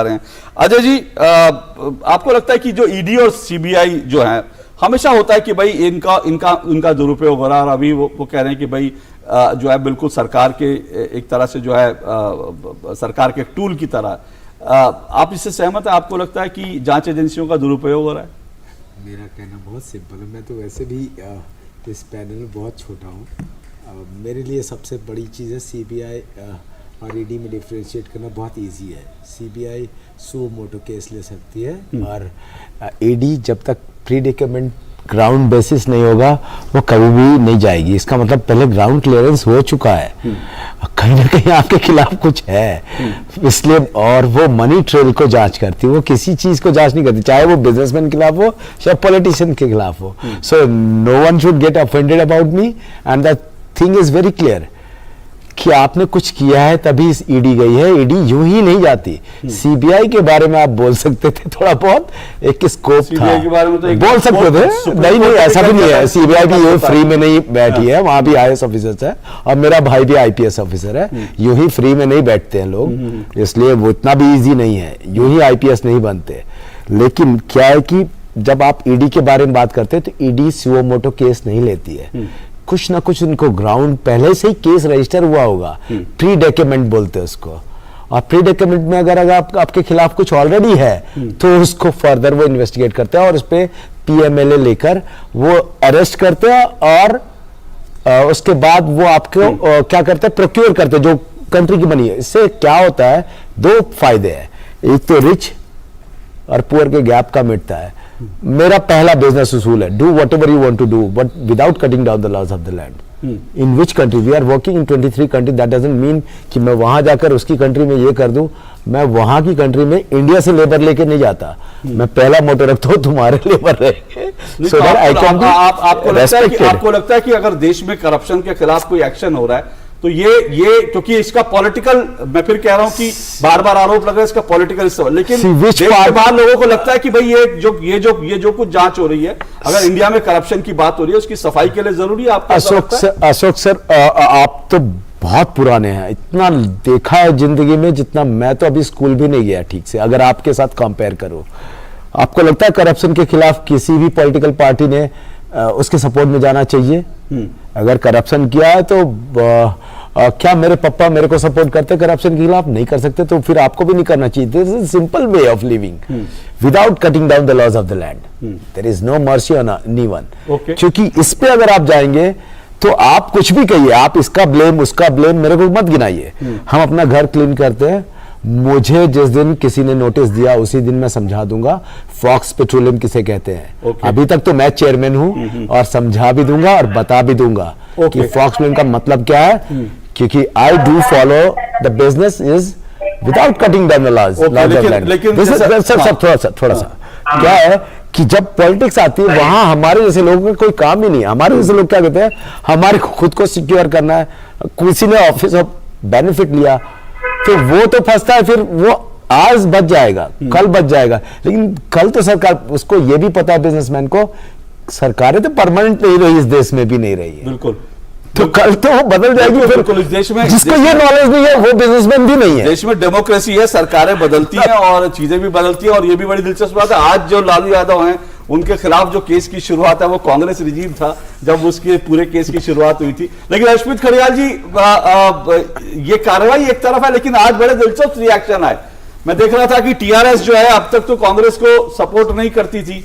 रहे हैं। अजय जी, आपको लगता है कि जो ईडी और सीबीआई जो है, हमेशा होता है कि भाई इनका इनका इनका दुरुपयोग हो रहा है, और अभी वो कह रहे हैं कि भाई जो है बिल्कुल सरकार के एक तरह से जो है सरकार के टूल की तरह, आप इससे सहमत हैं? आपको लगता है कि जांच एजेंसियों का दुरुपयोग हो रहा है? मेरा कहना बहुत सिंपल है। मैं तो वैसे भी इस पैनल में बहुत छोटा हूँ। मेरे लिए सबसे बड़ी चीज़ है सीबीआई और ईडी में डिफ्रेंशिएट करना बहुत इजी है। सीबीआई सो मोटो केस ले सकती है और ईडी जब तक प्रीडिक्मेंट ग्राउंड बेसिस नहीं होगा वो कभी भी नहीं जाएगी। इसका मतलब पहले ग्राउंड क्लियरेंस हो चुका है, कहीं ना कहीं आपके खिलाफ कुछ है, इसलिए। और वो मनी ट्रेल को जांच करती है, वो किसी चीज को जांच नहीं करती, चाहे वो बिजनेसमैन के खिलाफ हो या पॉलिटिशियन के खिलाफ हो। So no one should get offended about me and the thing is very clear कि आपने कुछ किया है तभी इस ईडी गई है। ईडी यूं ही नहीं जाती। सीबीआई के बारे में आप बोल सकते थे, थोड़ा बहुत एक स्कोप था, के बारे में तो बोल सकते थे। नहीं ऐसा भी नहीं है। सीबीआई भी ये फ्री में नहीं बैठी है, वहां भी आईएएस ऑफिसर्स है और मेरा भाई भी आईपीएस ऑफिसर है। यूं ही फ्री में नहीं बैठते हैं लोग, इसलिए वो इतना भी इजी नहीं है, यूं ही आईपीएस नहीं बनते। लेकिन क्या है कि जब आप ईडी के बारे में बात करते हैं तो ईडी सुओ मोटो केस नहीं लेती है। कुछ ना कुछ उनको ग्राउंड पहले से ही केस रजिस्टर हुआ होगा, प्री डॉक्यूमेंट बोलते हैं उसको। और प्री डॉक्यूमेंट में अगर आपके खिलाफ कुछ ऑलरेडी है तो उसको फर्दर वो इन्वेस्टिगेट करते हैं और उस पे पीएमएलए लेकर वो अरेस्ट करते हैं और उसके बाद वो आपको क्या करते हैं, प्रोक्योर करते हैं जो कंट्री की बनी है। इससे क्या होता है, दो फायदे हैं। एक तो रिच और पुअर के गैप का मिटता है। मेरा पहला बिजनेस उसूल है, do whatever you want to do but without cutting down the laws of the land. In which country we are working in 23 country, that doesn't mean कि मैं वहां जाकर उसकी कंट्री में ये कर दूं। मैं वहां की कंट्री में इंडिया से लेबर लेके नहीं जाता। मैं पहला मोटो रखता हूं, तुम्हारे लेबर रहेंगे। So that I can be respected. आपको लगता है कि अगर देश में करप्शन के खिलाफ कोई एक्शन हो रहा है तो ये क्योंकि इसका पॉलिटिकल, मैं फिर कह रहा हूं कि बार बार आरोप लग रहा है इसका पॉलिटिकल सवाल, लेकिन देश के बाहर लोगों को लगता है कि भाई ये जो कुछ जांच हो रही है, अगर इंडिया में करप्शन की बात हो रही है, उसकी सफाई के लिए जरूरी है। आपको अशोक सर, आप तो बहुत पुराने हैं, इतना देखा है जिंदगी में जितना मैं तो अभी स्कूल भी नहीं गया ठीक से। अगर आपके साथ कंपेयर करो, आपको लगता है करप्शन के खिलाफ किसी भी पॉलिटिकल पार्टी ने उसके सपोर्ट में जाना चाहिए? अगर करप्शन किया है तो क्या मेरे पापा मेरे को सपोर्ट करते करप्शन के खिलाफ? नहीं कर सकते, तो फिर आपको भी नहीं करना चाहिए। This is simple way of living without cutting down the laws of the land. There is no mercy on anyone. क्योंकि इस पे अगर आप जाएंगे तो आप कुछ भी कहिए, आप इसका ब्लेम उसका ब्लेम, मेरे को मत गिनाइए। हम अपना घर क्लीन करते हैं। मुझे जिस दिन किसी ने नोटिस दिया उसी दिन मैं समझा दूंगा फॉक्स पेट्रोलियम किसे कहते हैं। अभी तक तो मैं चेयरमैन हूं और समझा भी दूंगा और बता भी दूंगा कि फॉक्स पेट्रोलियम का मतलब क्या है, क्योंकि I do follow the business is without cutting down the laws of land. थोड़ा सा क्या है कि जब पॉलिटिक्स आती है वहां हमारे जैसे लोगों का कोई काम ही नहीं है। हमारे जैसे लोग क्या कहते हैं, हमारे खुद को सिक्योर करना है। किसी ने ऑफिस ऑफ बेनिफिट लिया तो वो तो फंसता है, फिर वो आज बच जाएगा, कल बच जाएगा, लेकिन कल तो सरकार, उसको ये भी पता है बिजनेसमैन को, सरकारें तो परमानेंट नहीं रही, इस देश में भी नहीं रही है। बिल्कुल, तो कल तो वो बदल जाएगी। बिल्कुल, इस देश में जिसको ये नॉलेज नहीं है वो बिजनेसमैन भी नहीं है। देश में डेमोक्रेसी है, सरकारें बदलती हैं और चीजें भी बदलती हैं, और ये भी बड़ी दिलचस्प बात है। आज जो लालू यादव हैं उनके खिलाफ जो केस की शुरुआत है वो कांग्रेस रिजीम था जब उसके पूरे केस की शुरुआत हुई थी। लेकिन अश्मित खड़ियाल जी, ये कार्रवाई एक तरफ है, लेकिन आज बड़े दिलचस्प रिएक्शन आए। मैं देख रहा था कि टीआरएस जो है अब तक तो कांग्रेस को सपोर्ट नहीं करती थी,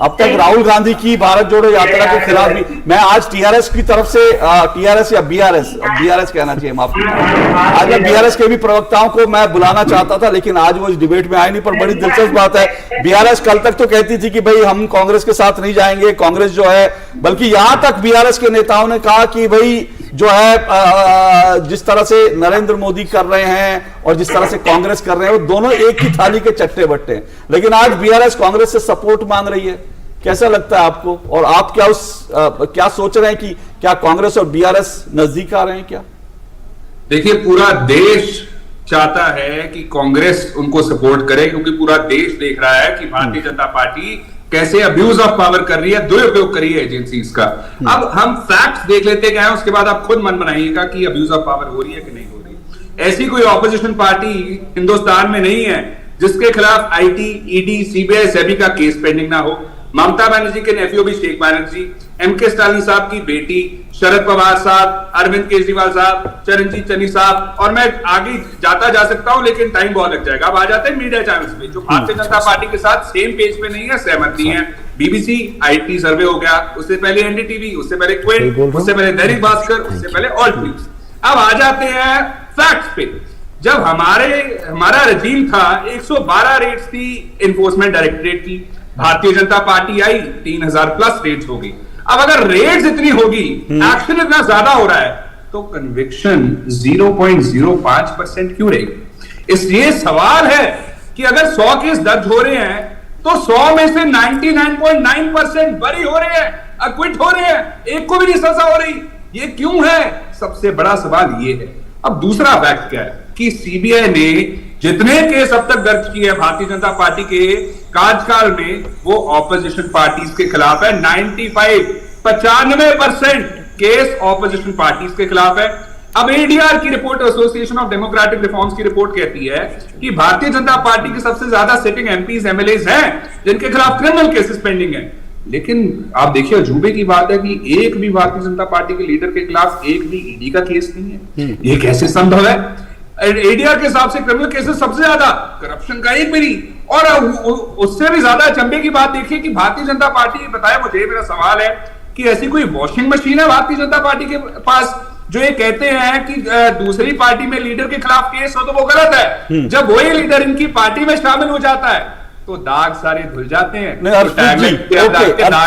अब तक राहुल गांधी की भारत जोड़ो यात्रा के खिलाफ भी। मैं आज टीआरएस की तरफ से, टीआरएस या बीआरएस कहना चाहिए, माफ कीजिए, आज मैं बीआरएस के भी प्रवक्ताओं को मैं बुलाना चाहता था, लेकिन आज वो इस डिबेट में आए नहीं। पर बड़ी दिलचस्प बात है, बीआरएस कल तक तो कहती थी कि भाई हम कांग्रेस के साथ नहीं जाएंगे, कांग्रेस जो है, बल्कि यहां तक बीआरएस के नेताओं ने कहा कि भाई जो है जिस तरह से नरेंद्र मोदी कर रहे हैं और जिस तरह से कांग्रेस कर रहे हैं, वो दोनों एक ही थाली के चट्टे बट्टे हैं। लेकिन आज बीआरएस कांग्रेस से सपोर्ट मांग रही है, कैसा लगता है आपको? और आप क्या सोच रहे हैं कि क्या कांग्रेस और बीआरएस नजदीक आ रहे हैं क्या? देखिए, पूरा देश चाहता है कि कांग्रेस उनको सपोर्ट करे, क्योंकि पूरा देश देख रहा है कि भारतीय जनता पार्टी कैसे अब्यूज ऑफ पावर कर रही है, दुरुपयोग कर रही है एजेंसीज का। अब हम फैक्ट्स देख लेते हैं, उसके बाद आप खुद मन बनाइएगा कि अब्यूज ऑफ पावर हो रही है कि नहीं हो रही। ऐसी कोई ऑपोजिशन पार्टी हिंदुस्तान में नहीं है जिसके खिलाफ आईटी, ईडी, सीबीआई, सेबी का केस पेंडिंग ना हो। ममता बनर्जी के नेफ्यू अभिषेक बनर्जी, एमके स्टालिन साहब की बेटी, शरद पवार साहब, अरविंद केजरीवाल साहब, चरणजीत चन्नी साहब, और मैं आगे जाता जा सकता हूं लेकिन टाइम बहुत लग जाएगा। अब आ जाते हैं मीडिया चैनल्स पे जो भारतीय जनता पार्टी के साथ सेम पेज पे नहीं है, सहमत नहीं है। बीबीसी आईटी सर्वे हो गया, उससे पहले एनडीटीवी, उससे पहले क्विंट, उससे पहले दैनिक भास्कर, उससे पहले ऑल्ट न्यूज। अब आ जाते हैं फैक्ट्स पे। जब हमारा रजीम था 112 रेड्स थी एनफोर्समेंट डायरेक्टरेट की, भारतीय जनता पार्टी आई 3000 प्लस रेड्स होगी। अब अगर रेड्स इतनी होगी, एक्शन इतना ज्यादा हो रहा है, तो कन्विक्शन 0.05% क्यों रहेगी? इसलिए सवाल है कि अगर 100 केस दर्ज हो रहे हैं तो 100 में से 99.9% बरी हो रहे हैं, अक्विट हो रहे हैं, एक को भी नहीं सजा हो रही। ये क्यों है? सबसे बड़ा सवाल ये है। अब दूसरा फैक्ट क्या है कि सीबीआई ने जितने केस अब तक दर्ज किए हैं भारतीय जनता पार्टी के कार्यकाल में, वो ऑपोजिशन पार्टीज के खिलाफ है। 95% केस ऑपोजिशन पार्टीज के खिलाफ है। अब एडीआर की report, association of democratic reforms की रिपोर्ट कहती है कि भारतीय जनता पार्टी के सबसे ज्यादा सिटिंग एमपीज, एमएलएज हैं जिनके खिलाफ क्रिमिनल केसेस पेंडिंग है। लेकिन आप देखिए, अजूबे की बात है कि एक भी भारतीय जनता पार्टी के लीडर के खिलाफ एक भी ईडी का केस नहीं है। ये कैसे संभव है? एडीआर के हिसाब से क्रिमिनल केसेस सबसे ज्यादा, करप्शन का एक भी नहीं। और उससे भी ज्यादा अचंभे की बात देखिए कि भारतीय जनता पार्टी, बताया मुझे, मेरा सवाल है कि ऐसी कोई वॉशिंग मशीन है भारतीय जनता पार्टी के पास जो ये कहते हैं कि दूसरी पार्टी में लीडर के खिलाफ केस हो तो वो गलत है। जब वही लीडर इनकी पार्टी में शामिल हो जाता है तो दाग सारे धुल जाते हैं। नहीं,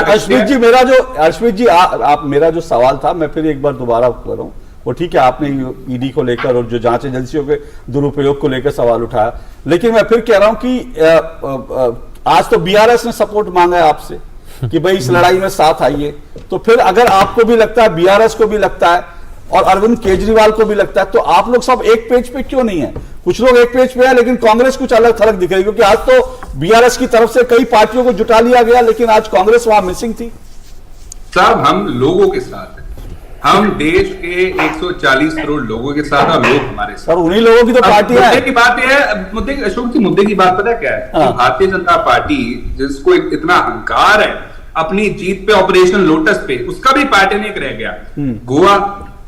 अर्शमीत जी, मेरा जो सवाल था, मैं फिर एक बार दोबारा करूं। वो ठीक है, आपने ईडी को लेकर और जो जांच एजेंसियों के दुरुपयोग को लेकर सवाल उठाया, लेकिन मैं फिर कह रहा हूं कि आज तो बीआरएस ने सपोर्ट मांगा है आपसे कि भाई इस लड़ाई में साथ आइए। तो फिर अगर आपको भी लगता है, बीआरएस को भी लगता है और अरविंद केजरीवाल को भी लगता है, तो आप लोग सब एक पेज पे क्यों नहीं है? कुछ लोग एक पेज पे है लेकिन कांग्रेस कुछ अलग थलग दिख रही है, क्योंकि आज तो बीआरएस की तरफ से कई पार्टियों को जुटा लिया गया लेकिन आज कांग्रेस वहां मिसिंग थी। साहब, हम लोगों के साथ हैं, हम देश के 140 करोड़ लोगों के साथ और लोग हमारे साथ। सर, उन्हीं लोगों की तो पार्टी है। मुद्दे की बात यह है, अशोक जी, मुद्दे की बात पता है क्या है? हाँ। भारतीय जनता पार्टी जिसको इतना अहंकार है अपनी जीत पे, ऑपरेशन लोटस पे, उसका भी पैटर्न एक रह गया। गोवा,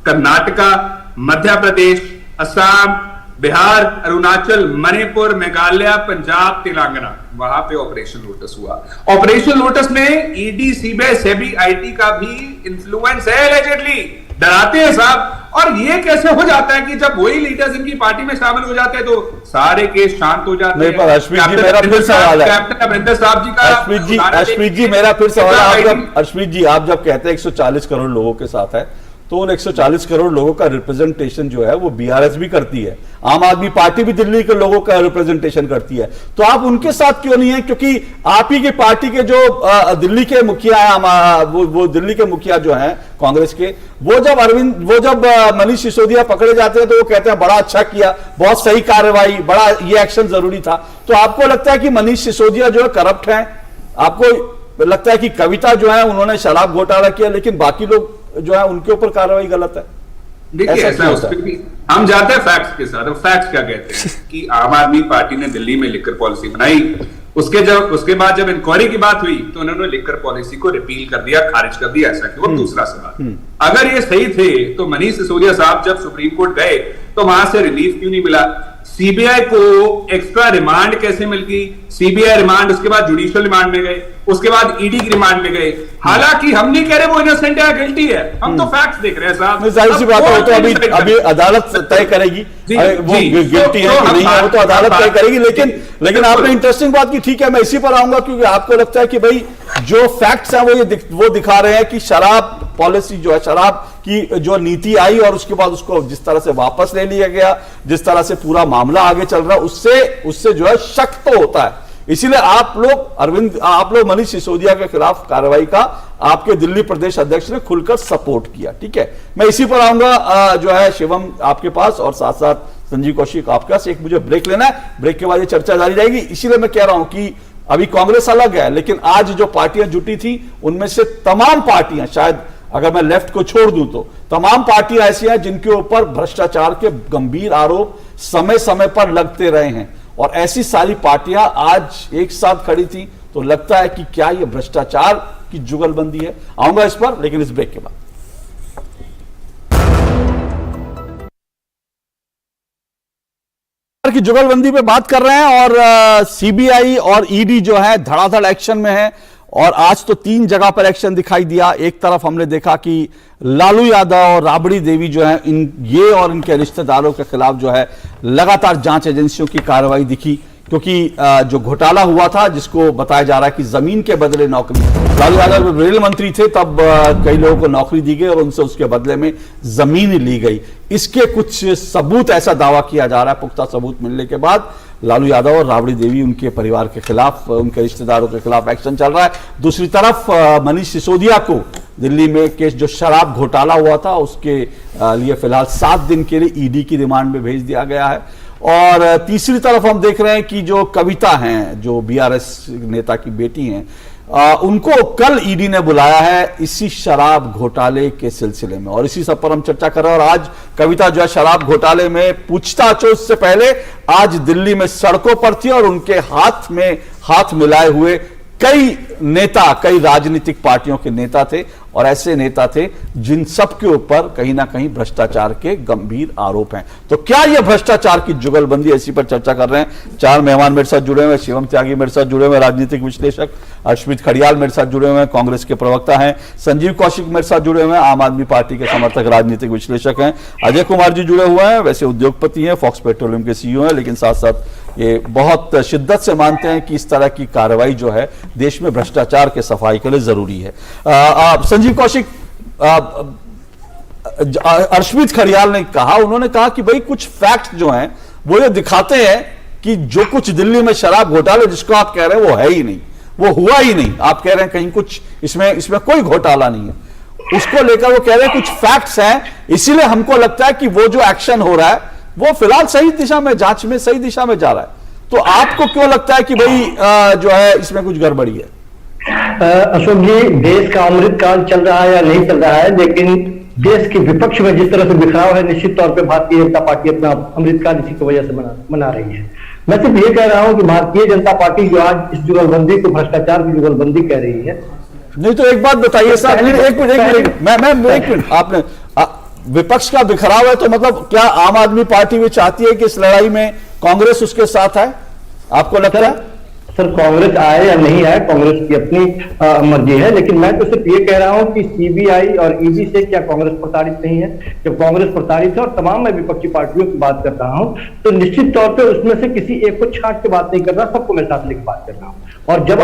कर्नाटका, मध्य प्रदेश, असम, बिहार, अरुणाचल, मणिपुर, मेघालय, पंजाब, तेलंगाना, वहां पे ऑपरेशन लोटस हुआ। ऑपरेशन लोटस में ईडी, सीबीआई, सेबी, आईटी का भी इंफ्लुएंस है एलिजेडली। डराते हैं साहब। और ये कैसे हो जाता है कि जब वही लीडर्स इनकी पार्टी में शामिल हो जाते हैं तो सारे केस शांत हो जाते हैं। नहीं, पर अश्वित जी, मेरा फिर सवाल है। कैप्टन अमरिंदर साहब जी का, अश्वित जी, मेरा फिर सवाल है। अश्वित जी, आप जब कहते हैं 140 करोड़ लोगों के साथ है, तो उन 140 करोड़ लोगों का रिप्रेजेंटेशन जो है वो बीआरएस भी करती है, आम आदमी पार्टी भी दिल्ली के लोगों का रिप्रेजेंटेशन करती है, तो आप उनके साथ क्यों नहीं है? क्योंकि आप ही की पार्टी के जो दिल्ली के मुखिया हैं, वो दिल्ली के मुखिया जो हैं कांग्रेस के, वो जब मनीष सिसोदिया पकड़े जाते हैं तो वो कहते हैं बड़ा अच्छा किया, बहुत सही कार्रवाई, बड़ा ये एक्शन जरूरी था। तो आपको लगता है कि मनीष सिसोदिया जो है करप्ट हैं? आपको लगता है कि कविता जो है उन्होंने शराब घोटाला किया, लेकिन बाकी लोग जो है उनके ऊपर कार्रवाई गलत है? देखिए, ऐसा उस पे भी हम जाते हैं फैक्ट्स के साथ। फैक्ट्स क्या कहते हैं कि आम आदमी पार्टी ने दिल्ली में लिकर पॉलिसी बनाई, उसके बाद जब इंक्वायरी की बात हुई तो उन्होंने लिकर पॉलिसी को रिपील कर दिया, खारिज कर दिया। ऐसा क्यों? दूसरा सवाल, अगर ये सही थे तो मनीष सिसोदिया साहब जब सुप्रीम कोर्ट गए तो वहां से रिलीफ क्यों नहीं मिला? सीबीआई को एक्स्ट्रा रिमांड कैसे मिल गई? सीबीआई रिमांड, उसके बाद जुडिशियल रिमांड में गए, उसके बाद ईडी की रिमांड में गए। हालांकि हम नहीं कह रहे वो इनोसेंट है या गिल्टी है, हम तो फैक्ट्स देख रहे हैं साहब। जाहिर सी बात है, वो तो अभी अदालत तय करेगी वो गिल्टी है कि नहीं है, वो तो अदालत तय करेगी। लेकिन आपने इंटरेस्टिंग बात की, ठीक है, मैं इसी पर आऊंगा, क्योंकि आपको लगता है कि भाई जो फैक्ट्स हैं वो दिखा रहे हैं कि शराब पॉलिसी जो है, शराब की जो नीति आई और उसके बाद उसको जिस तरह से वापस ले लिया गया, जिस तरह से पूरा मामला आगे चल रहा है, उससे जो है शक तो होता है। इसीलिए आप लोग मनीष सिसोदिया के खिलाफ कार्रवाई का आपके दिल्ली प्रदेश अध्यक्ष ने खुलकर सपोर्ट किया। ठीक है, मैं इसी पर आऊंगा जो है शिवम आपके पास, और साथ साथ संजीव कौशिक आपके पास। एक मुझे ब्रेक लेना है, ब्रेक के बाद ये चर्चा जारी रहेगी। इसीलिए मैं कह रहा हूं कि अभी कांग्रेस अलग है, लेकिन आज जो पार्टियां जुटी थी उनमें से तमाम पार्टियां, शायद अगर मैं लेफ्ट को छोड़ दूं तो तमाम पार्टियां ऐसी हैं जिनके ऊपर भ्रष्टाचार के गंभीर आरोप समय समय पर लगते रहे हैं, और ऐसी सारी पार्टियां आज एक साथ खड़ी थी, तो लगता है कि क्या यह भ्रष्टाचार की जुगलबंदी है? आऊंगा इस पर, लेकिन इस ब्रेक के बाद। की जुगलबंदी पे बात कर रहे हैं और सीबीआई और ईडी जो है धड़ाधड़ एक्शन में है और आज तो 3 जगह पर एक्शन दिखाई दिया। एक तरफ हमने देखा कि लालू यादव और राबड़ी देवी जो है ये और इनके रिश्तेदारों के खिलाफ जो है लगातार जांच एजेंसियों की कार्रवाई दिखी, क्योंकि जो घोटाला हुआ था जिसको बताया जा रहा है कि जमीन के बदले नौकरी, लालू यादव जब रेल मंत्री थे तब कई लोगों को नौकरी दी गई और उनसे उसके बदले में जमीन ली गई। इसके कुछ सबूत, ऐसा दावा किया जा रहा है, पुख्ता सबूत मिलने के बाद लालू यादव और राबड़ी देवी उनके परिवार के खिलाफ, उनके रिश्तेदारों के खिलाफ एक्शन चल रहा है। दूसरी तरफ मनीष सिसोदिया को दिल्ली में केस जो शराब घोटाला हुआ था उसके लिए फिलहाल 7 दिन के लिए ईडी की रिमांड में भेज दिया गया है। और तीसरी तरफ हम देख रहे हैं कि जो कविता हैं, जो बीआरएस नेता की बेटी हैं, उनको कल ईडी ने बुलाया है इसी शराब घोटाले के सिलसिले में, और इसी सब पर हम चर्चा कर रहे हैं। और आज कविता जो है शराब घोटाले में पूछताछ से पहले आज दिल्ली में सड़कों पर थी और उनके हाथ में हाथ मिलाए हुए कई नेता, कई राजनीतिक पार्टियों के नेता थे और ऐसे नेता थे जिन सब के ऊपर कहीं ना कहीं भ्रष्टाचार के गंभीर आरोप हैं। तो क्या यह भ्रष्टाचार की जुगलबंदी, इसी पर चर्चा कर रहे हैं। 4 मेहमान मेरे साथ जुड़े हुए हैं। शिवम त्यागी मेरे साथ जुड़े हुए हैं, राजनीतिक विश्लेषक। अर्शमीत खड़ियाल मेरे साथ जुड़े हुए हैं, कांग्रेस के प्रवक्ता हैं। संजीव कौशिक मेरे साथ जुड़े हुए हैं, आम आदमी पार्टी के समर्थक, राजनीतिक विश्लेषक हैं। अजय कुमार जी जुड़े हुए हैं, वैसे उद्योगपति हैं, फॉक्स पेट्रोलियम के सीईओ हैं, लेकिन साथ साथ ये बहुत शिद्दत से मानते हैं कि इस तरह की कार्रवाई जो है देश में भ्रष्टाचार के सफाई के लिए जरूरी है। संजीव कौशिक, अर्शमीत खड़ियाल ने कहा, उन्होंने कहा कि भाई कुछ फैक्ट जो हैं वो ये दिखाते हैं कि जो कुछ दिल्ली में शराब घोटाला जिसको आप कह रहे हैं वो है ही नहीं, वो हुआ ही नहीं। आप कह रहे हैं कहीं कुछ इसमें कोई घोटाला नहीं है, उसको लेकर वो कह रहे हैं कुछ फैक्ट्स हैं, इसीलिए हमको लगता है कि वो जो एक्शन हो रहा है वो फिलहाल सही दिशा में, जांच में सही दिशा में जा रहा है। तो आपको क्यों लगता है कि भाई जो है इसमें कुछ गड़बड़ी है? अशोक जी, देश का अमृत काल चल रहा है या नहीं चल रहा है, लेकिन देश के विपक्ष में जिस तरह से बिखराव है, निश्चित तौर पे भारतीय जनता पार्टी अपना अमृत काल इसी की वजह से मना रही है। मैं सिर्फ ये कह रहा हूं कि भारतीय जनता पार्टी जो आज इस जुगलबंदी को भ्रष्टाचार की जुगलबंदी कह रही है। नहीं तो एक बात बताइए साहब, एक मिनट, आपने विपक्ष का बिखराव है तो मतलब क्या आम आदमी पार्टी भी चाहती है कि इस लड़ाई में कांग्रेस उसके साथ है? आपको लगता है? सर, कांग्रेस आए या नहीं आए, कांग्रेस की अपनी मर्जी है, लेकिन मैं तो सिर्फ ये कह रहा हूं कि सीबीआई और ईडी से क्या कांग्रेस प्रताड़ित नहीं है? जब कांग्रेस प्रताड़ित है, और तमाम मैं विपक्षी पार्टियों की बात कर रहा हूं, तो निश्चित तौर पे उसमें से किसी एक को छांट के बात नहीं कर रहा, सबको मैं साथ लेकर बात कर रहा हूं। और जब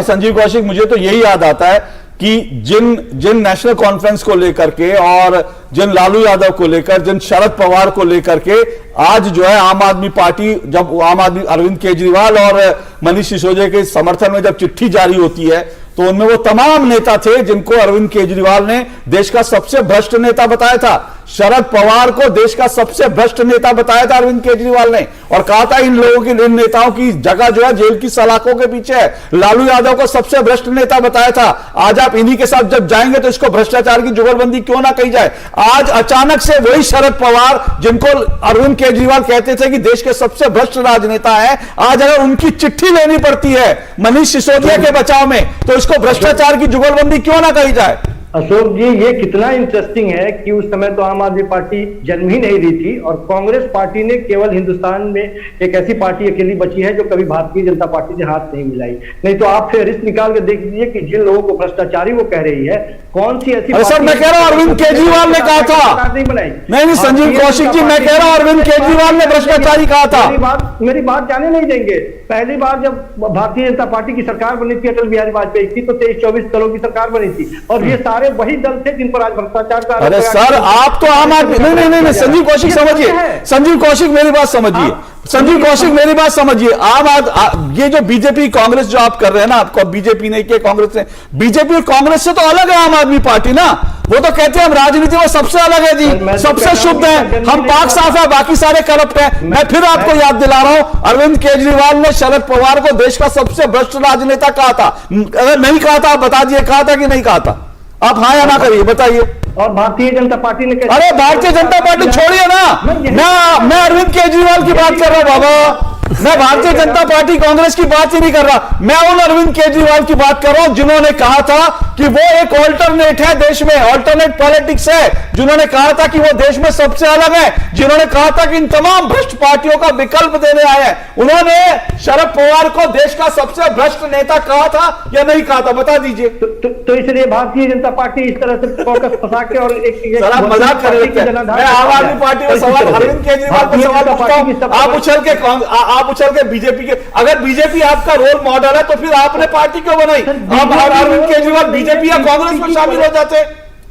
संजीव कौशिक, मुझे तो यही याद आता है कि जिन नेशनल कॉन्फ्रेंस को लेकर के और जिन लालू यादव को लेकर, जिन शरद पवार को लेकर के आज जो है आम आदमी पार्टी, जब आम आदमी अरविंद केजरीवाल और मनीष सिसोदिया के समर्थन में जब चिट्ठी जारी होती है तो उनमें वो तमाम नेता थे जिनको अरविंद केजरीवाल ने देश का सबसे भ्रष्ट नेता बताया था। शरद पवार को देश का सबसे भ्रष्ट नेता बताया था अरविंद केजरीवाल ने, और कहा था इन लोगों की, इन नेताओं की जगह जो है जेल की सलाखों के पीछे है। लालू यादव को सबसे भ्रष्ट नेता बताया था। आज आप इन्हीं के साथ जब जाएंगे तो इसको भ्रष्टाचार की जुगलबंदी क्यों ना कही जाए? आज अचानक से वही शरद पवार जिनको अरविंद केजरीवाल कहते थे कि देश के सबसे भ्रष्ट राजनेता है, आज अगर उनकी चिट्ठी लेनी पड़ती है मनीष सिसोदिया के बचाव में तो इसको भ्रष्टाचार की जुगलबंदी क्यों ना कही जाए? अशोक जी, ये कितना इंटरेस्टिंग है कि उस समय तो आम आदमी पार्टी जन्म ही नहीं ली थी और कांग्रेस पार्टी ने केवल हिंदुस्तान में एक ऐसी पार्टी अकेली बची है जो कभी भारतीय जनता पार्टी से हाथ नहीं मिलाई। नहीं तो आप फिर रिश्त निकाल के देख लीजिए कि जिन लोगों को भ्रष्टाचारी वो कह रही है, कौन सी ऐसी सर मैं कह रहा हूं अरविंद केजरीवाल ने कहा था, नहीं बनाई। नहीं संजीव कौशिक जी, मैं कह रहा हूं अरविंद केजरीवाल ने भ्रष्टाचारी कहा था। मेरी बात जाने नहीं देंगे। पहली बार जब भारतीय जनता पार्टी की सरकार बनी थी अटल बिहारी वाजपेयी की, तो 23-24 दलों की सरकार बनी थी और ये सारे वही दल थे जिन पर आज भ्रष्टाचार का। अरे सर, आप तो आम आदमी, नहीं संजीव कौशिक समझिए, संजीव कौशिक मेरी बात समझिए, संजीव कौशिक मेरी बात समझिए। ये जो बीजेपी कांग्रेस जो आप कर रहे हैं ना, आपको बीजेपी नहीं किया कांग्रेस ने, बीजेपी और कांग्रेस से तो अलग है आम आदमी पार्टी ना। वो तो कहते हैं हम राजनीति में सबसे अलग है जी, सबसे शुद्ध है, हम पाक साफ है, बाकी सारे करप्ट हैं। मैं फिर आपको याद दिला रहा हूं, अरविंद केजरीवाल ने शरद पवार को देश का सबसे भ्रष्ट राजनेता कहा था। अगर नहीं कहा था आप बता दीजिए, कहा था कि नहीं कहा था? आप हाँ या ना करिए, बताइए। और भारतीय जनता पार्टी ने अरे भारतीय जनता पार्टी छोड़िए ना, मैं अरविंद केजरीवाल की बात कर रहा हूं बाबा। मैं भारतीय जनता पार्टी कांग्रेस की बात ही नहीं कर रहा, मैं उन अरविंद केजरीवाल की बात कर रहा हूं जिन्होंने कहा था कि वो एक ऑल्टरनेट है देश में, ऑल्टरनेट पॉलिटिक्स है, जिन्होंने कहा था कि वो देश में सबसे अलग है, जिन्होंने कहा था कि इन तमाम भ्रष्ट पार्टियों का विकल्प देने आए हैं। उन्होंने शरद पवार को देश का सबसे भ्रष्ट नेता कहा था या नहीं कहा था, बता दीजिए। तो इसलिए भारतीय जनता पार्टी इस तरह से फोकस फंसा के और एक मजाक कर रहे थे। मैं आम आदमी पार्टी में सवाल, अरविंद केजरीवाल पर सवाल पूछता हूं, आप उछल के बीजेपी के, अगर बीजेपी आपका रोल मॉडल है तो फिर आपने पार्टी क्यों बनाई? आप अरविंद केजरीवाल बीजेपी या कांग्रेस में शामिल हो जाते,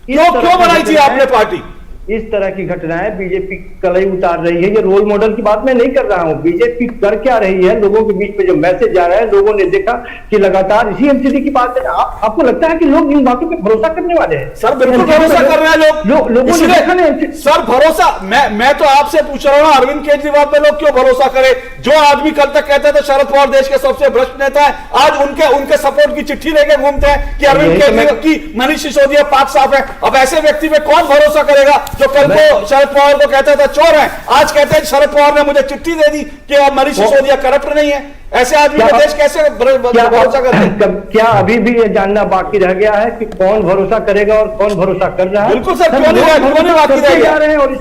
क्यों बनाई थी आपने पार्टी? इस तरह की घटनाएं बीजेपी कलई उतार रही है। ये रोल मॉडल की बात मैं नहीं कर रहा हूं। बीजेपी कर क्या रही है, लोगों के बीच में जो मैसेज जा रहा है, लोगों ने देखा कि लगातार इसी एमसीडी की बात है। आपको लगता है कि लोग इन बातों पे भरोसा करने वाले हैं? सर बिल्कुल भरोसा कर रहे हैं लोगों ने देखा नहीं। सर भरोसा, मैं तो आपसे पूछ रहा हूं, अरविंद केजरीवाल पे लोग क्यों भरोसा करें? जो आदमी कल तक कहते थे शरद पवार देश के सबसे भ्रष्ट नेता है, आज उनके सपोर्ट की चिट्ठी लेके घूमते हैं कि अरविंद केजरीवाल की मनीष सिसोदिया पाक साफ है। अब ऐसे व्यक्ति पे कौन भरोसा करेगा जो कल को शरद पवार को कहता था चोर है, आज कहते हैं शरद पवार ने मुझे चिट्ठी दे दी कि मनीष सिसोदिया करप्ट नहीं है। ऐसे आदमी पे देश कैसे भरोसा करते? क्या अभी भी ये जानना बाकी रह गया है कि कौन भरोसा करेगा और कौन भरोसा कर रहा है? बिल्कुल सर, क्यों नहीं बाकी रह गया? और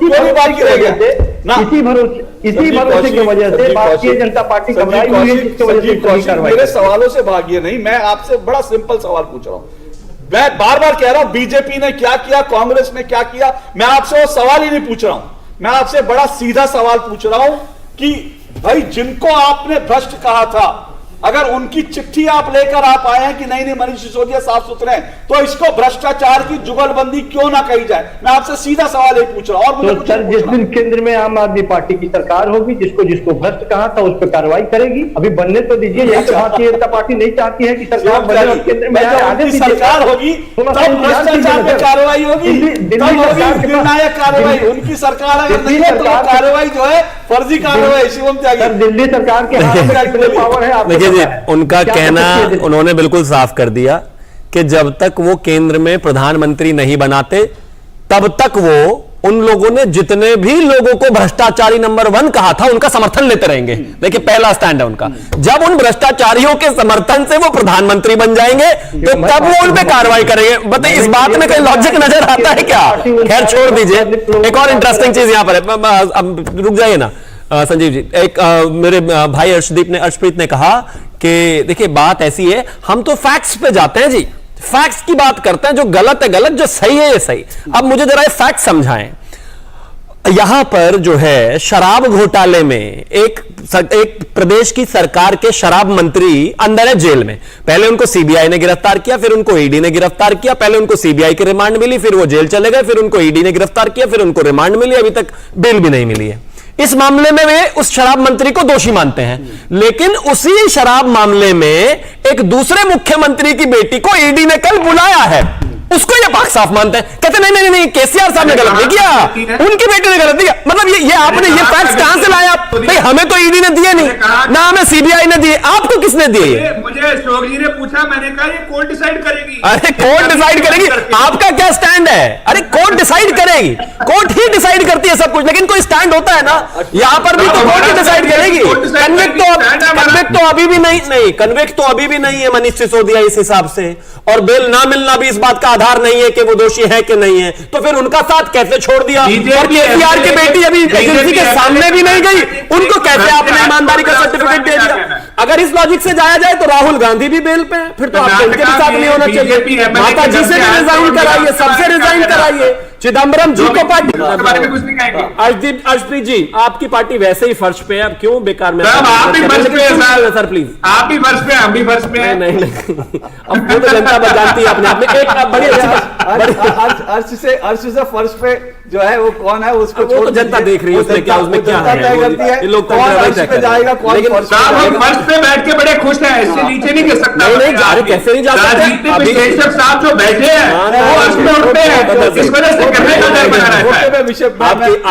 इसी भरोसे की वजह से भारतीय जनता पार्टी घबराई हुई है, जिसकी वजह से कोई कार्रवाई। मेरे सवालों से भागिए नहीं, मैं आपसे बड़ा सिंपल सवाल पूछ रहा हूं। मैं बार बार कह रहा हूं बीजेपी ने क्या किया, कांग्रेस ने क्या किया, मैं आपसे वो सवाल ही नहीं पूछ रहा हूं। मैं आपसे बड़ा सीधा सवाल पूछ रहा हूं कि भाई जिनको आपने भ्रष्ट कहा था, अगर उनकी चिट्ठी आप लेकर आप आए हैं कि नहीं मनीष सिसोदिया साफ सुथरे हैं, तो इसको भ्रष्टाचार की जुगलबंदी क्यों ना कही जाए? मैं आपसे सीधा सवाल ही पूछ रहा हूं। और मुझे तो सर जिस दिन केंद्र में आम आदमी पार्टी की सरकार होगी, जिसको भ्रष्ट कहा था उस पर कार्रवाई करेगी। अभी बनने तो दीजिए। यही तो भारतीय जनता पार्टी नहीं चाहती है कि सरकार बने और केंद्र में सरकार होगी तब भ्रष्टाचार पर कार्रवाई होगी, निर्णायक कार्रवाई। उनकी सरकार अगर नहीं है तो कार्रवाई जो है फर्जी कार्रवाई। शिवम त्यागी, दिल्ली सरकार के हाथ में पावर है। देखिए जी, उनका कहना उन्होंने बिल्कुल साफ कर दिया कि जब तक वो केंद्र में प्रधानमंत्री नहीं बनाते तब तक वो उन लोगों ने जितने भी लोगों को भ्रष्टाचारी नंबर 1 कहा था उनका समर्थन लेते रहेंगे। देखिए पहला स्टैंड है उनका। जब उन भ्रष्टाचारियों के समर्थन से वो प्रधानमंत्री बन जाएंगे तो तब वो उन पे कार्रवाई करेंगे। बताइए इस बात में कहीं लॉजिक नजर आता है क्या? खैर छोड़ दीजिए, एक और इंटरेस्टिंग चीज यहां पर है। अब रुक जाइए ना संजीव जी। एक मेरे भाई अर्शप्रीत ने कहा कि देखिए बात ऐसी है, हम तो फैक्ट्स पे जाते हैं जी, फैक्ट्स की बात करते हैं, जो गलत है गलत, जो सही है ये सही। अब मुझे जरा ये फैक्ट समझाएं। यहां पर जो है शराब घोटाले में एक प्रदेश की सरकार के शराब मंत्री अंदर है जेल में। पहले उनको सीबीआई ने गिरफ्तार किया, फिर उनको ईडी ने गिरफ्तार किया। पहले उनको सीबीआई की रिमांड मिली, फिर वो जेल चले गए, फिर उनको ईडी ने गिरफ्तार किया, फिर उनको रिमांड मिली, अभी तक बेल भी नहीं मिली है। इस मामले में वे उस शराब मंत्री को दोषी मानते हैं, लेकिन उसी शराब मामले में एक दूसरे मुख्यमंत्री की बेटी को ईडी ने कल बुलाया है, उसको ये पाक साफ मानते हैं। कहते नहीं नहीं केसीआर साहब ने गलत नहीं किया, उनकी बेटी ने गलत नहीं किया। मतलब ये आपने ये फैक्ट्स कहां से लाया? भाई हमें तो ईडी ने दिए नहीं, ना हमें सीबीआई ने दिए, आपको किसने दिए? मुझे अशोक जी ने पूछा, मैंने कहा ये कोर्ट डिसाइड करेगी। अरे कोर्ट डिसाइड करेगी, आपका क्या स्टैंड है? अरे कोर्ट डिसाइड करेगी, कोर्ट ही डिसाइड करती है सब कुछ, लेकिन कोई स्टैंड होता है ना। यहां पर भी तो कोर्ट ही डिसाइड करेगी। कन्विक्ट तो अभी भी नहीं, कन्विक्ट तो अभी भी नहीं है मनीष सिसोदिया इस हिसाब से, और बेल ना मिलना भी इस बात का आधार नहीं है कि वो दोषी है कि नहीं है। तो फिर उनका साथ कैसे छोड़ दिया? और केसीआर की बेटी अभी एजेंसी के सामने भी नहीं गई, उनको कैसे आपने ईमानदारी का सर्टिफिकेट दे दिया? अगर इस लॉजिक से जाया जाए तो राहुल गांधी भी बेल पे है, फिर तो आपको उनके भी साथ नहीं होना चाहिए। माता जी से भी रिजाइन कराइए, सबसे रिजाइन कराइए। चिदम्बरम जी को पार्टी बारे में कुछ नहीं कहेंगे। अर्शप्रीत जी, आपकी पार्टी वैसे ही फर्श पे है, अब क्यों बेकार में? आप भी फर्श पे हैं सर प्लीज। आप भी फर्श पे, हम भी फर्श पे हैं। नहीं अब वो तो जनता बच जानती है अपने आप में। एक बड़ी अर्श से फर्श पे जो है वो कौन है, उसको वो तो जनता देख रही है, उसमें क्या है। लोग जाएगा कौन? हम फर्श पे बैठ के बड़े खुश हैं, इससे नीचे नहीं गिर सकता। नहीं कैसे नहीं जा सकते? विश्लेषक साहब जो बैठे हैं वो अर्श पे उठते हैं, इस वजह से करने का डर बना रहता है।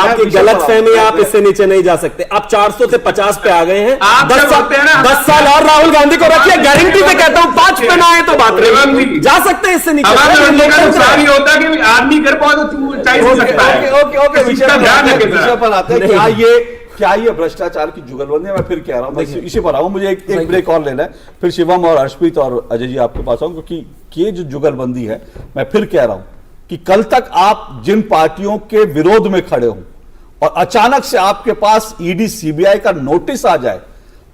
आपकी गलत फहमी, आप इससे नीचे नहीं जा सकते। आप 400 से 50 पे आ गए हैं। 10 साल और राहुल गांधी को रखिए, गारंटी पे कहता हूँ 5 पे ना आए तो बात नहीं, जा सकते हैं इससे नीचे। होता कि आदमी कर पाओ तो चाहिए हो सकता है। ओके विषय पर आते हैं। क्या ये भ्रष्टाचार की जुगलबंदी है? मैं फिर कह रहा हूँ, मैं इसी पर आऊँ, मुझे एक ब्रेक और लेना है, फिर शिवम और हर्षप्रीत और अजय जी आपके पास आऊँ, क्योंकि ये जो जुगलबंदी है, मैं फिर कह रहा हूँ कि कल तक आप जिन पार्टियों के विरोध में खड़े हो और अचानक से आपके पास ईडी सीबीआई का नोटिस आ जाए,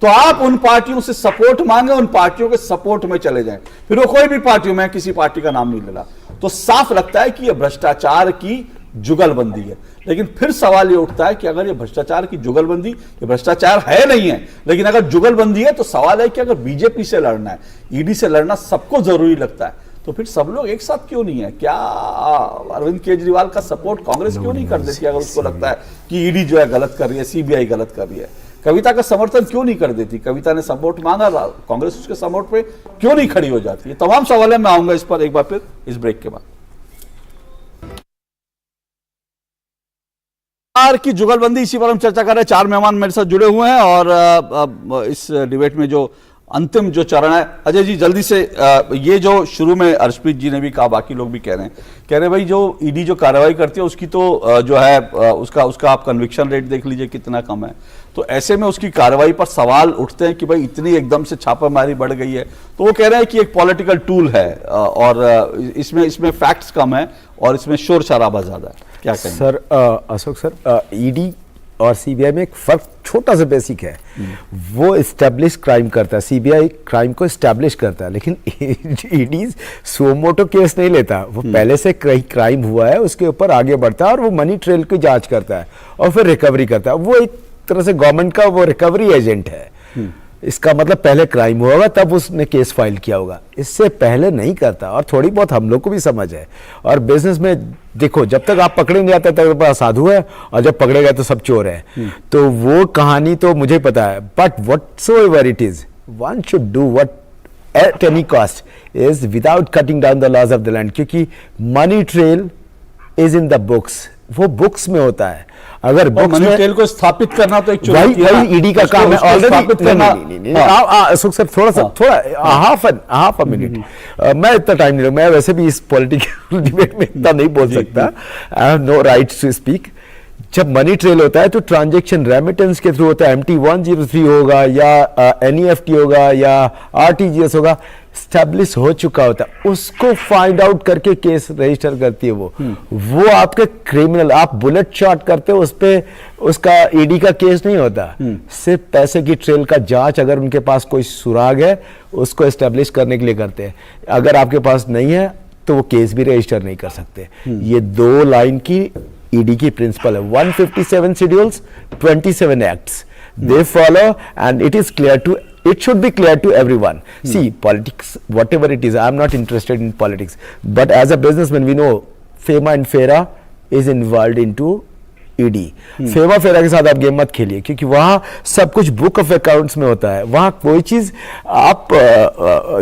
तो आप उन पार्टियों से सपोर्ट मांगे, उन पार्टियों के सपोर्ट में चले जाएं, फिर वो कोई भी पार्टी, मैं किसी पार्टी का नाम नहीं ले रहा, तो साफ लगता है कि यह भ्रष्टाचार की जुगलबंदी है। लेकिन फिर सवाल ये उठता है कि अगर ये भ्रष्टाचार की जुगलबंदी, ये भ्रष्टाचार है नहीं है, लेकिन अगर जुगलबंदी है, तो सवाल है कि अगर बीजेपी से लड़ना है, ईडी से लड़ना सबको जरूरी लगता है, तो फिर सब लोग एक साथ क्यों नहीं है? क्या अरविंद केजरीवाल का सपोर्ट कांग्रेस क्यों नहीं कर देती अगर उसको लगता है कि ईडी जो है गलत कर रही है, सीबीआई गलत कर रही है? कविता का समर्थन क्यों नहीं कर देती? कविता ने सपोर्ट मांगा, कांग्रेस उसके सपोर्ट पे क्यों नहीं खड़ी हो जाती? ये तमाम सवाल है, मैं आऊंगा इस पर एक बार फिर इस ब्रेक के बाद। की जुगलबंदी, इसी पर हम चर्चा कर रहे हैं। चार मेहमान मेरे साथ जुड़े हुए हैं और इस डिबेट में जो अंतिम जो चरण है, अजय जी जल्दी से, ये जो शुरू में हर्षप्रीत जी ने भी कहा, बाकी लोग भी कह रहे हैं भाई जो ईडी जो कार्रवाई करती है उसकी तो जो है उसका आप कन्विक्शन रेट देख लीजिए कितना कम है, तो ऐसे में उसकी कार्रवाई पर सवाल उठते हैं कि भाई इतनी एकदम से छापामारी बढ़ गई है, तो वो कह रहे हैं कि एक पॉलिटिकल टूल है और इसमें फैक्ट्स कम है और इसमें शोर शराबा ज्यादा है। क्या कहेंगे सर? अशोक सर, ईडी और सीबीआई में एक फर्क छोटा सा बेसिक है, वो एस्टेब्लिश क्राइम करता है, सीबीआई क्राइम को एस्टेब्लिश करता है, लेकिन ईडी सुमोटो केस नहीं लेता, वो पहले से कहीं क्राइम हुआ है उसके ऊपर आगे बढ़ता है और वो मनी ट्रेल की जांच करता है और फिर रिकवरी करता है। वो एक तरह से गवर्नमेंट का वो रिकवरी एजेंट है। इसका मतलब पहले क्राइम हुआ होगा तब उसने केस फाइल किया होगा, इससे पहले नहीं करता। और थोड़ी बहुत हम लोग को भी समझ है, और बिजनेस में देखो जब तक आप पकड़े नहीं जाते तब तक साधु है और जब पकड़े गए तो सब चोर है, तो वो कहानी तो मुझे पता है। But whatsoever it is, one should do what at any cost is without cutting down the laws of the land, क्योंकि money trail is in the books, वो बुक्स में होता है। अगर बुक्स में ट्रेल को स्थापित करना तो एक वही ईडी का काम है ऑलरेडी। अशोक सर थोड़ा हाफ अ मिनट, मैं इतना टाइम नहीं लूंगा, मैं वैसे भी इस पॉलिटिकल डिबेट में इतना नहीं बोल सकता, I have no rights to speak. जब मनी ट्रेल होता है तो ट्रांजैक्शन रेमिटेंस के थ्रू होता है, MT103 होगा या NEFT होगा या RTGS होगा, स्टैब्लिश हो चुका होता है, उसको फाइंड आउट करके केस रजिस्टर करती है वो आपके क्रिमिनल, आप बुलेट शॉट करते हो उस पे, उसका ईडी का केस नहीं होता, सिर्फ पैसे की ट्रेल का जांच, अगर उनके पास कोई सुराग है उसको एस्टेब्लिश करने के लिए करते हैं। अगर आपके पास नहीं है तो वो केस भी रजिस्टर नहीं कर सकते। ये दो लाइन की ईडी की प्रिंसिपल है, 157 schedules, 27 acts, they follow and it is clear to, it should be clear to everyone. See, politics, whatever it is, I am not interested in politics, but as a businessman we know FEMA and FERA is involved into ED. FEMA फेरा के साथ आप game मत खेलिए, क्योंकि वहां सब कुछ बुक ऑफ अकाउंट्स में होता है, वहां कोई चीज आप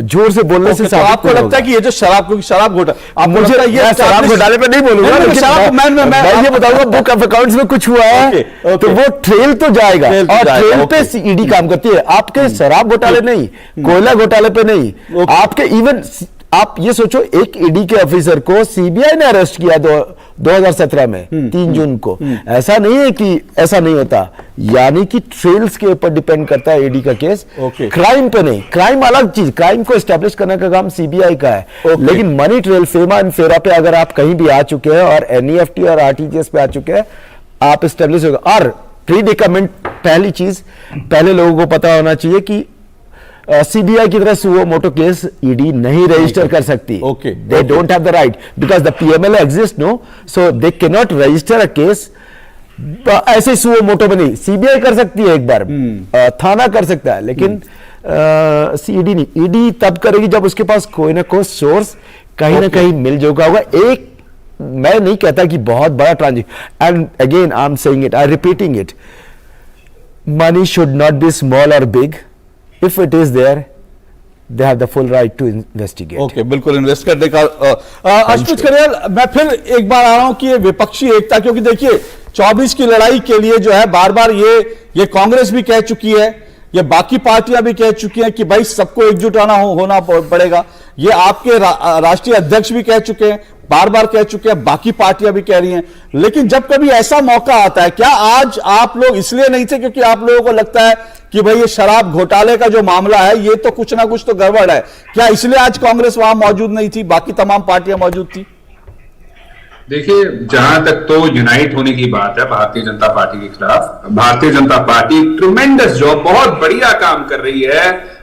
जोर से बोलने से आपको लगता है कि ये जो शराब घोटाला, मुझे ये शराब घोटाले पे नहीं बोलूंगा, मैं ये बताऊंगा बुक ऑफ अकाउंट्स में कुछ हुआ है तो वो ट्रेल तो जाएगा, और ट्रेल पे ईडी काम करती है, आपके शराब घोटाले नहीं, कोयला घोटाले पे नहीं, आपके इवन आप ये सोचो एक ईडी के ऑफिसर को सीबीआई ने अरेस्ट किया 2017 में 3 जून को। ऐसा नहीं है कि ऐसा नहीं होता, यानी कि ट्रेल्स के ऊपर डिपेंड करता है ईडी का केस, क्राइम पे नहीं। क्राइम अलग चीज, क्राइम को एस्टेब्लिश करने का काम सीबीआई का है, लेकिन मनी ट्रेल, फेमा एंड फेरा पे अगर आप कहीं भी आ चुके हैं और NEFT और RTGS पे आ चुके हैं, आप एस्टेब्लिश होगा। और प्रीडिकामेंट, पहली चीज, पहले लोगों को पता होना चाहिए कि सीबीआई की तरह सुओ मोटो केस ईडी नहीं रजिस्टर कर सकती। They don't have the right because the PMLA exist, no, so they can not register a case ऐसे सुओ मोटो में। नहीं, सीबीआई कर सकती है एक बार, थाना कर सकता है, लेकिन ईडी नहीं। ईडी तब करेगी जब उसके पास कोई ना कोई सोर्स कहीं ना कहीं मिल चुका होगा। एक, मैं नहीं कहता कि बहुत बड़ा transaction, and again I am saying it, I repeating it, money should not be small और big, if it is there they have the full right to investigate. Okay, बिल्कुल इन्वेस्ट करने का। अश्वित खरेल, मैं फिर एक बार आ रहा हूं कि ये विपक्षी एकता, क्योंकि देखिए 24 की लड़ाई के लिए जो है बार बार ये कांग्रेस भी कह चुकी है, ये बाकी पार्टियां भी कह चुकी हैं कि भाई सबको एकजुट होना पड़ेगा, ये आपके राष्ट्रीय अध्यक्ष भी कह चुके हैं, बार बार कह चुके हैं, बाकी पार्टियां भी कह रही हैं। लेकिन जब कभी ऐसा मौका आता है, क्या आज आप लोग इसलिए नहीं थे क्योंकि आप लोगों को लगता है कि भाई ये शराब घोटाले का जो मामला है ये तो कुछ ना कुछ तो गड़बड़ है, क्या इसलिए आज कांग्रेस वहां मौजूद नहीं थी, बाकी तमाम पार्टियां मौजूद थी? देखिए, जहां तक तो यूनाइट होने की बात है भारतीय जनता पार्टी के खिलाफ, Bharatiya Janata party tremendous job, बहुत बढ़िया काम कर रही है